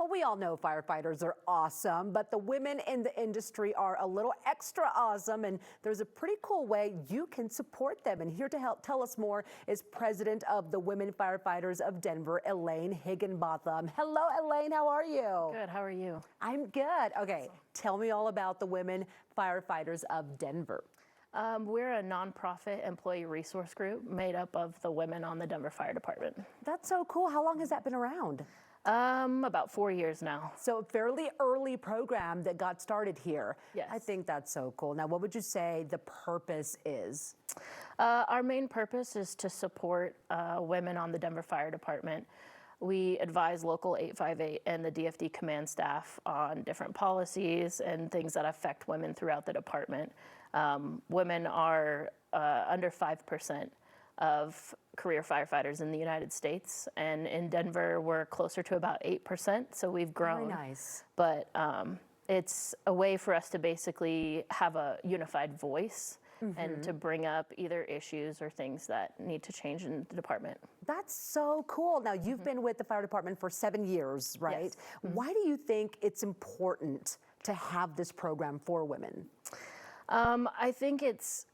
Well, we all know firefighters are awesome, but the women in the industry are a little extra awesome, and there's a pretty cool way you can support them. And here to help tell us more is President of the Women Firefighters of Denver, Elaine Higginbotham. Hello, Elaine. How are you? Good. How are you? I'm good. Okay, tell me all about the Women Firefighters of Denver. We're a nonprofit employee resource group made up of the women on the Denver Fire Department. That's so cool. How long has that been around? About 4 years now. So a fairly early program that got started here. Yes. I think that's so cool. Now, what would you say the purpose is? Our main purpose is to support women on the Denver Fire Department. We advise Local 858 and the DFD command staff on different policies and things that affect women throughout the department. Women are under 5% of career firefighters in the United States, and in Denver we're closer to about 8%, so we've grown. Very nice. But it's a way for us to basically have a unified voice and to bring up either issues or things that need to change in the department. That's so cool. Now, you've been with the fire department for 7 years, right? Yes. Why do you think it's important to have this program for women? I think it's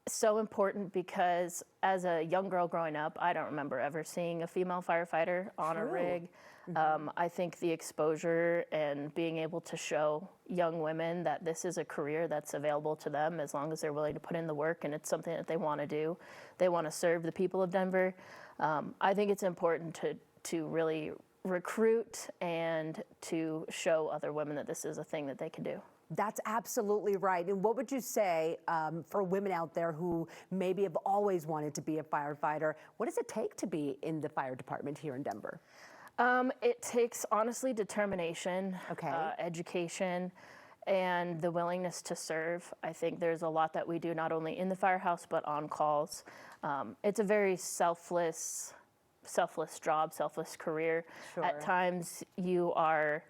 so important because as a young girl growing up, I don't remember ever seeing a female firefighter on a rig. I think the exposure and being able to show young women that this is a career that's available to them as long as they're willing to put in the work and it's something that they want to do. They want to serve the people of Denver. I think it's important to really recruit and to show other women that this is a thing that they can do. That's absolutely right. And what would you say for women out there who maybe have always wanted to be a firefighter? What does it take to be in the fire department here in Denver? It takes, honestly, determination, education, and the willingness to serve. I think there's a lot that we do not only in the firehouse but on calls. It's a very selfless job, selfless career. Sure. At times you are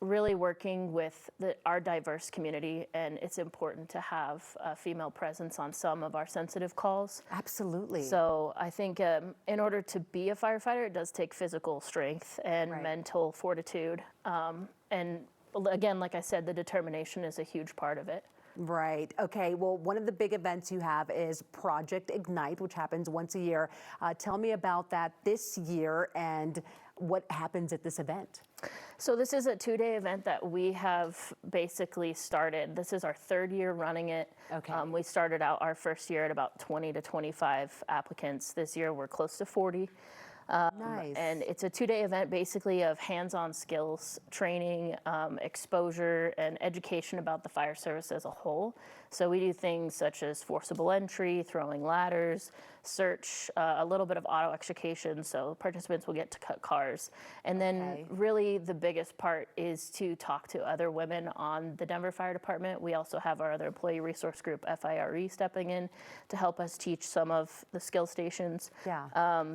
really working with our diverse community, and it's important to have a female presence on some of our sensitive calls. Absolutely. So I think in order to be a firefighter, it does take physical strength and mental fortitude. And again, like I said, the determination is a huge part of it. Right. Okay. Well, one of the big events you have is Project Ignite, which happens once a year. Tell me about that this year and what happens at this event. So this is a 2-day event that we have basically started. This is our 3rd year running it. Okay. We started out our first year at about 20 to 25 applicants. This year we're close to 40. Nice. And it's a 2-day event basically of hands-on skills, training, exposure, and education about the fire service as a whole. So we do things such as forcible entry, throwing ladders, search, a little bit of auto extrication, so participants will get to cut cars. And then really the biggest part is to talk to other women on the Denver Fire Department. We also have our other employee resource group, FIRE, stepping in to help us teach some of the skill stations. Yeah.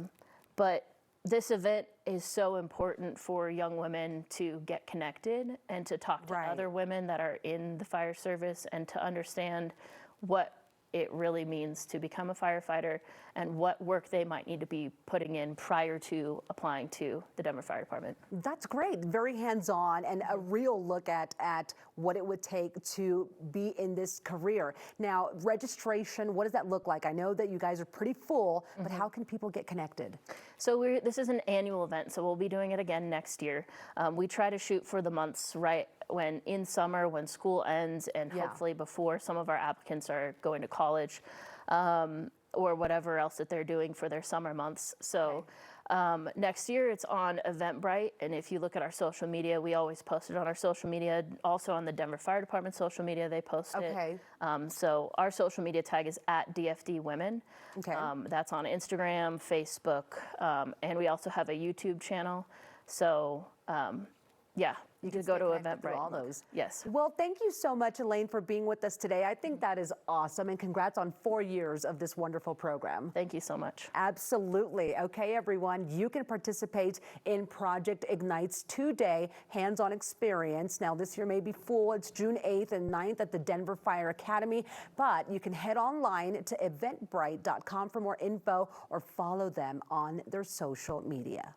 But this event is so important for young women to get connected and to talk to other women that are in the fire service and to understand what it really means to become a firefighter and what work they might need to be putting in prior to applying to the Denver Fire Department. That's great. Very hands-on and a real look at what it would take to be in this career. Now, registration, what does that look like? I know that you guys are pretty full, but how can people get connected? So this is an annual event, so we'll be doing it again next year. We try to shoot for the months when in summer, when school ends, and hopefully before some of our applicants are going to college or whatever else that they're doing for their summer months. So next year it's on Eventbrite, and if you look at our social media, we always post it on our social media. Also on the Denver Fire Department social media, they post it. So our social media tag is @DFDWomen. That's on Instagram, Facebook, and we also have a YouTube channel. So yeah, you can go to Eventbrite. All those. Yes. Well, thank you so much, Elaine, for being with us today. I think that is awesome, and congrats on 4 years of this wonderful program. Thank you so much. Absolutely. Okay, everyone, you can participate in Project Ignite's 2-day hands-on experience. Now, this year may be full. It's June 8th and 9th at the Denver Fire Academy, but you can head online to eventbrite.com for more info or follow them on their social media.